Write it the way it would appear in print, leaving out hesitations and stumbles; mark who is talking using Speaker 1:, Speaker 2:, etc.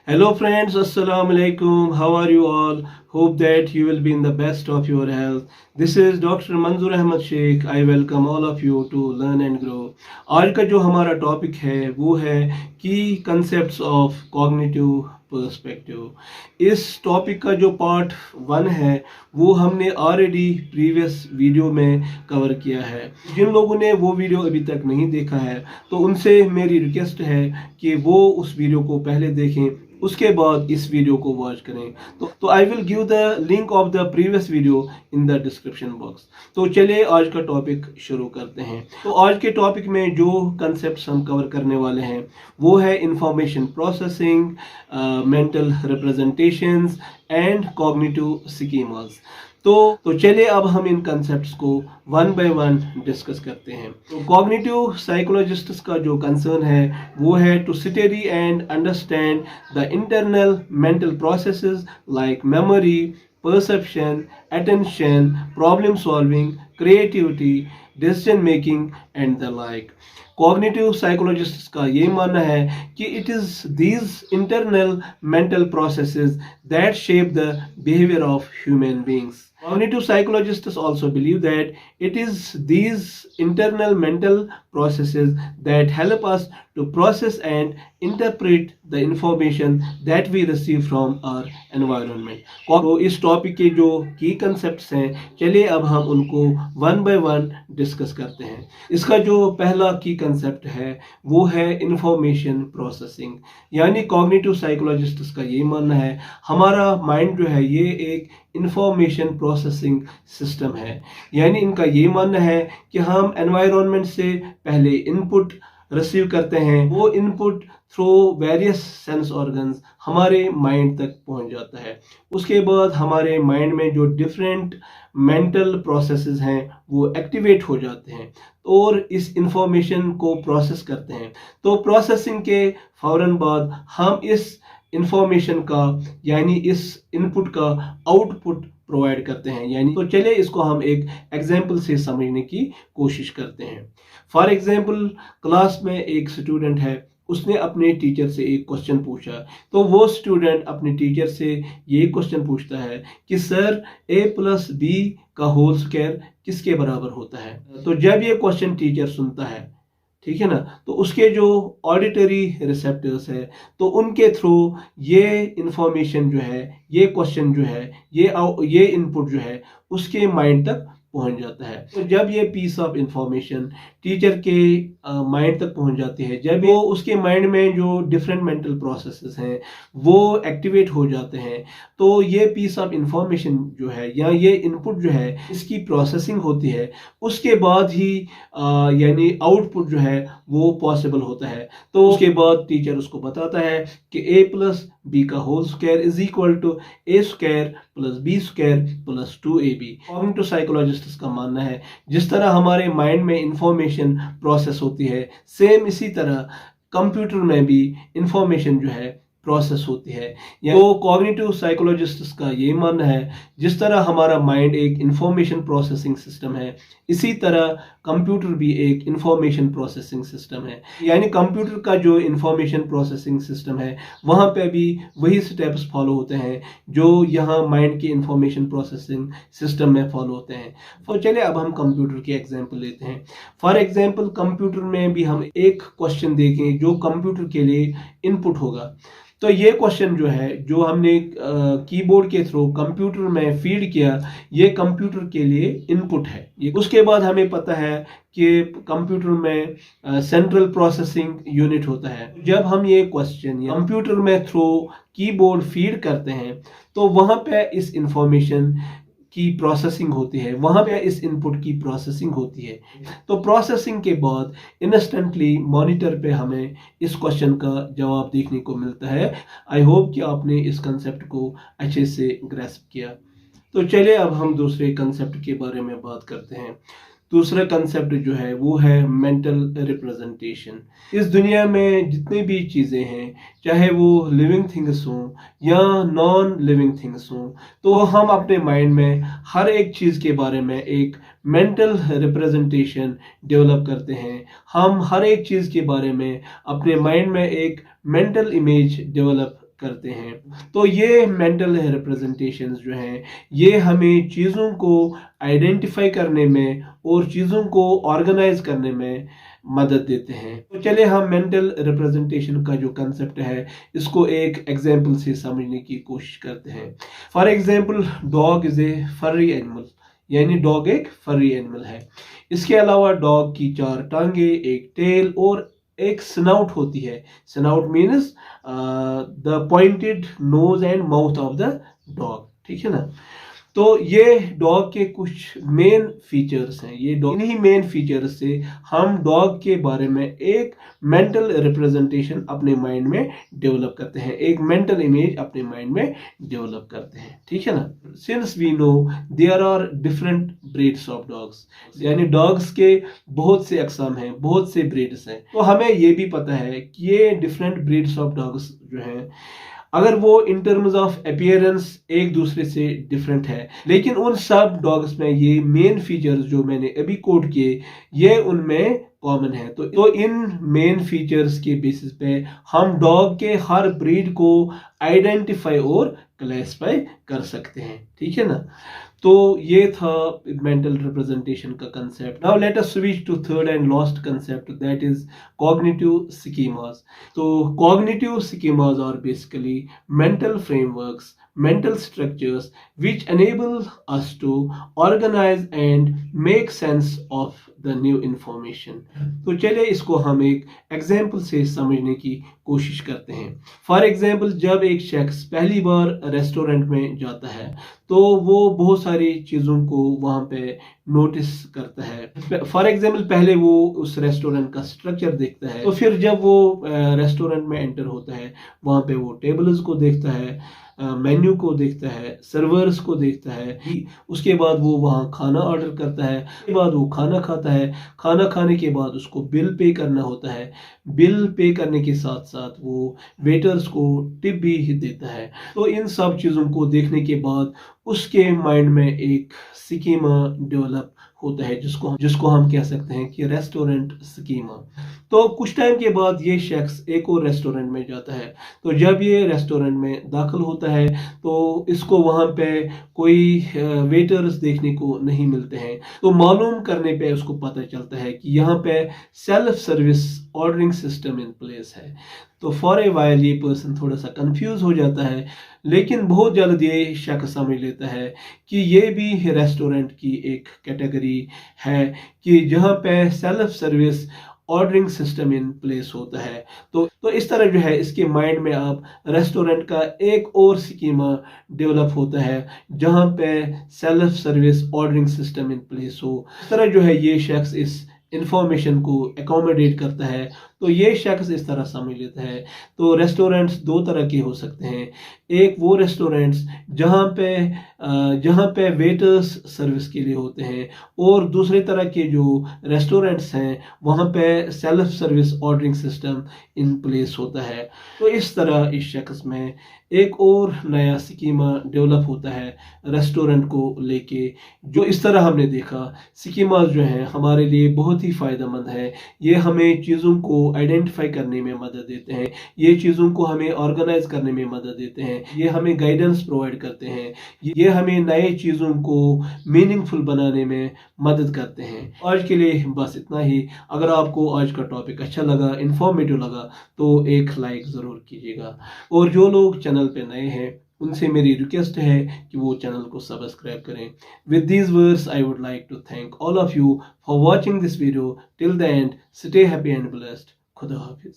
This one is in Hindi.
Speaker 1: Hello friends, Assalamu alaikum. How are you all? Hope that you will be in the best of your health. This is Dr. Manzoor Ahmad Sheikh. I welcome all of you to learn and grow. आज का जो हमारा टॉपिक है वो है की concepts of cognitive पर्सपेक्टिव। इस टॉपिक का जो पार्ट 1 है वो हमने ऑलरेडी प्रीवियस वीडियो में कवर किया है। जिन लोगों ने वो वीडियो अभी तक नहीं देखा है तो उनसे मेरी रिक्वेस्ट है कि वो उस वीडियो को पहले देखें, उसके बाद इस वीडियो को वॉच करें। तो I will give the link of the previous video in the description box. तो चलिए आज का टॉपिक शुरू करते हैं। तो आज के टॉपिक में जो कंसेप्ट्स हम कवर करने वाले हैं वो है information processing, mental representations and cognitive schemas. तो चलिए अब हम इन कंसेप्ट्स को वन बाय वन डिस्कस करते हैं। तो कॉग्निटिव साइकोलॉजिस्ट्स का जो कंसर्न है वो है to study and understand the internal mental processes like memory, perception, attention, problem solving, creativity, decision making and the like. Cognitive psychologists का ये मानना है कि it is these internal mental processes that shape the behaviour of human beings. Cognitive psychologists also believe that it is these internal mental processes that help us to process and interpret the information that we receive from our environment. तो इस टॉपिक के जो की कंसेप्ट्स हैं चलिए अब हम उनको वन बाय वन डिस्कस करते हैं। इसका जो पहला की कंसेप्ट है वो है इंफॉर्मेशन प्रोसेसिंग। यानी कॉग्निटिव साइकोलॉजिस्ट्स का ये मानना है हमारा माइंड जो है ये एक इंफॉर्मेशन प्रोसेसिंग सिस्टम है। यानी इनका ये मानना है कि हम एनवायरनमेंट से पहले इनपुट रिसीव करते हैं, वो input through various sense organs हमारे माइंड तक पहुंच जाता है। उसके बाद हमारे माइंड में जो डिफरेंट मेंटल प्रोसेसेस हैं वो एक्टिवेट हो जाते हैं और इस इंफॉर्मेशन को प्रोसेस करते हैं। तो प्रोसेसिंग के फौरन बाद हम इस इंफॉर्मेशन का यानी इस इनपुट का आउटपुट प्रोवाइड करते हैं। यानी तो चलिए इसको हम एक एग्जांपल से समझने की कोशिश करते हैं। फॉर एग्जांपल क्लास में एक स्टूडेंट है, उसने अपने टीचर से एक क्वेश्चन पूछा। तो वो स्टूडेंट अपने टीचर से ये क्वेश्चन पूछता है कि सर a+b का होल स्क्वायर किसके बराबर होता है। तो जब ये क्वेश्चन टीचर सुनता है, ठीक है ना, तो उसके जो ऑडिटरी रिसेप्टर्स है तो उनके थ्रू ये इंफॉर्मेशन जो है, ये क्वेश्चन जो है, ये इनपुट जो है उसके माइंड तक पहुंच जाता है। तो जब ये पीस ऑफ इंफॉर्मेशन टीचर के माइंड तक पहुंच जाती है, जब वो उसके माइंड में जो डिफरेंट मेंटल प्रोसेसेस हैं वो एक्टिवेट हो जाते हैं, तो ये पीस ऑफ इंफॉर्मेशन जो है या ये इनपुट जो है इसकी प्रोसेसिंग होती है। उसके बाद ही यानी आउटपुट जो है वो पॉसिबल होता है। तो उसके बाद टीचर उसको बताता है कि a+b का whole square is equal to a² + b² + 2ab। Cognitive psychologists का मानना है जिस तरह हमारे माइंड में इंफॉर्मेशन प्रोसेस होती है, सेम इसी तरह कंप्यूटर में भी इंफॉर्मेशन जो है प्रोसेस होती है। तो कॉग्निटिव साइकोलॉजिस्ट्स का ये मानना है जिस तरह हमारा माइंड एक इंफॉर्मेशन प्रोसेसिंग सिस्टम है, इसी तरह कंप्यूटर भी एक इंफॉर्मेशन प्रोसेसिंग सिस्टम है। यानी कंप्यूटर का जो इंफॉर्मेशन प्रोसेसिंग सिस्टम है वहाँ पे भी वही स्टेप्स फॉलो होते हैं जो यहाँ माइंड की इंफॉर्मेशन प्रोसेसिंग सिस्टम में फॉलो होते हैं। तो चलिए अब हम कंप्यूटर की एग्जांपल लेते हैं। फॉर एग्जांपल कंप्यूटर में भी हम एक क्वेश्चन देखें जो कंप्यूटर के लिए इनपुट होगा। तो ये क्वेश्चन जो है जो हमने कीबोर्ड के थ्रू कंप्यूटर में फीड किया, ये कंप्यूटर के लिए इनपुट है। उसके बाद हमें पता है कि कंप्यूटर में सेंट्रल प्रोसेसिंग यूनिट होता है। जब हम ये क्वेश्चन कंप्यूटर में थ्रू कीबोर्ड फीड करते हैं तो वहाँ पे इस इंफॉर्मेशन की प्रोसेसिंग होती है, वहाँ पे इस इनपुट की प्रोसेसिंग होती है। तो प्रोसेसिंग के बाद इंस्टेंटली मॉनिटर पे हमें इस क्वेश्चन का जवाब देखने को मिलता है। आई होप कि आपने इस कंसेप्ट को अच्छे से ग्रैस्प किया। तो चलिए अब हम दूसरे कंसेप्ट के बारे में बात करते हैं। दूसरा कंसेप्ट जो है वो है मेंटल रिप्रेजेंटेशन। इस दुनिया में जितनी भी चीज़ें हैं, चाहे वो लिविंग थिंग्स हों या नॉन लिविंग थिंग्स हों, तो हम अपने माइंड में हर एक चीज़ के बारे में एक मेंटल रिप्रेजेंटेशन डेवलप करते हैं। हम हर एक चीज़ के बारे में अपने माइंड में एक मेंटल इमेज डेवलप करते हैं। तो ये मेंटल रिप्रेजेंटेशंस जो हैं ये हमें चीज़ों को आइडेंटिफाई करने में और चीज़ों को ऑर्गेनाइज करने में मदद देते हैं। तो चलिए हम मेंटल रिप्रेजेंटेशन का जो कंसेप्ट है इसको एक एग्जांपल से समझने की कोशिश करते हैं। For example, dog is a furry animal, यानी डॉग एक फर्री एनिमल है। इसके अलावा डॉग की 4 टांगे, एक टेल और एक स्नाउट होती है। Snout means the pointed nose and mouth of the dog, ठीक है ना। तो ये डॉग के कुछ मेन फीचर्स हैं। ये इन्हीं मेन फीचर्स से हम डॉग के बारे में एक मेंटल रिप्रेजेंटेशन अपने माइंड में डेवलप करते हैं, एक मेंटल इमेज अपने माइंड में डेवलप करते हैं, ठीक है ना। Since we know there are different breeds of dogs, यानी डॉग्स के बहुत से अकसाम हैं, बहुत से ब्रीड्स हैं, तो हमें ये भी पता है कि ये डिफरेंट ब्रीड्स ऑफ डॉग्स जो हैं अगर वो इन टर्म्स ऑफ अपीयरेंस एक दूसरे से डिफरेंट है, लेकिन उन सब डॉग्स में ये मेन फीचर्स जो मैंने अभी कोट किए ये उनमें कॉमन है। तो इन मेन फीचर्स के बेसिस पे हम डॉग के हर ब्रीड को आइडेंटिफाई और क्लासिफाई कर सकते हैं, ठीक है ना। तो ये था मेंटल रिप्रेजेंटेशन का concept. Now let us switch to third and last concept, that is cognitive schemas. तो cognitive schemas are basically mental frameworks, mental structures which enable us to organize and make sense of the new information. तो चलिए इसको हम एक एग्जाम्पल से समझने की कोशिश करते हैं। फॉर एग्जाम्पल, जब एक शख्स पहली बार रेस्टोरेंट में जाता है तो वो बहुत सारी चीज़ों को वहाँ पे नोटिस करता है। फॉर एग्जाम्पल, पहले वो उस रेस्टोरेंट का स्ट्रक्चर देखता है, तो फिर जब वो रेस्टोरेंट में एंटर होता है वहाँ पे वो टेबल्स को देखता है, मेन्यू को देखता है, सर्वर्स को देखता है, उसके बाद वो वहाँ खाना ऑर्डर करता है, उसके बाद वो खाना खाता है, खाना खाने के बाद उसको बिल पे करना होता है, बिल पे करने के साथ साथ वो वेटर्स को टिप भी देता है। तो इन सब चीज़ों को देखने के बाद उसके माइंड में एक स्कीमा डेवलप होता है जिसको हम कह सकते हैं कि रेस्टोरेंट स्कीमा। तो कुछ टाइम के बाद ये शख्स एक और रेस्टोरेंट में जाता है। तो जब ये रेस्टोरेंट में दाखिल होता है तो इसको वहाँ पे कोई वेटर्स देखने को नहीं मिलते हैं। तो मालूम करने पे उसको पता चलता है कि यहाँ पे self service ordering system in place है। तो फॉर ए वाइल ये पर्सन थोड़ा सा कंफ्यूज हो जाता है, लेकिन बहुत जल्द ये शख्स समझ लेता है कि ये भी रेस्टोरेंट की एक कैटेगरी है कि जहाँ पे self service ordering system in place होता है। तो इस तरह जो है इसके माइंड में अब रेस्टोरेंट का एक और स्कीमा डेवलप होता है जहाँ पे self service ordering system in place हो। इस तरह जो है ये शख्स इस इंफॉर्मेशन को एकोमोडेट करता है। तो ये शख्स इस तरह समझ लेता है। तो रेस्टोरेंट्स 2 तरह के हो सकते हैं। एक वो रेस्टोरेंट्स जहाँ पे वेटर्स सर्विस के लिए होते हैं, और दूसरे तरह के जो रेस्टोरेंट्स हैं वहाँ पे self service ordering system in place होता है। तो इस तरह इस शख्स में एक और नया स्कीमा डेवलप होता है रेस्टोरेंट को लेके। जो इस तरह हमने देखा स्कीमास जो हैं हमारे लिए बहुत ही फ़ायदेमंद है। ये हमें चीज़ों को आइडेंटिफाई करने में मदद देते हैं, ये चीज़ों को हमें ऑर्गेनाइज करने में मदद देते हैं, ये हमें गाइडेंस प्रोवाइड करते हैं, ये हमें नए चीज़ों को मीनिंगफुल बनाने में मदद करते हैं। आज के लिए बस इतना ही। अगर आपको आज का टॉपिक अच्छा लगा, इंफॉर्मेटिव लगा, तो एक लाइक ज़रूर कीजिएगा। और जो लोग चैनल पे नए हैं उनसे मेरी रिक्वेस्ट है कि वो चैनल को सब्सक्राइब करें। With these words I would like to thank all of you for watching this video till the end. Stay happy and blessed. खुदा हाफिज।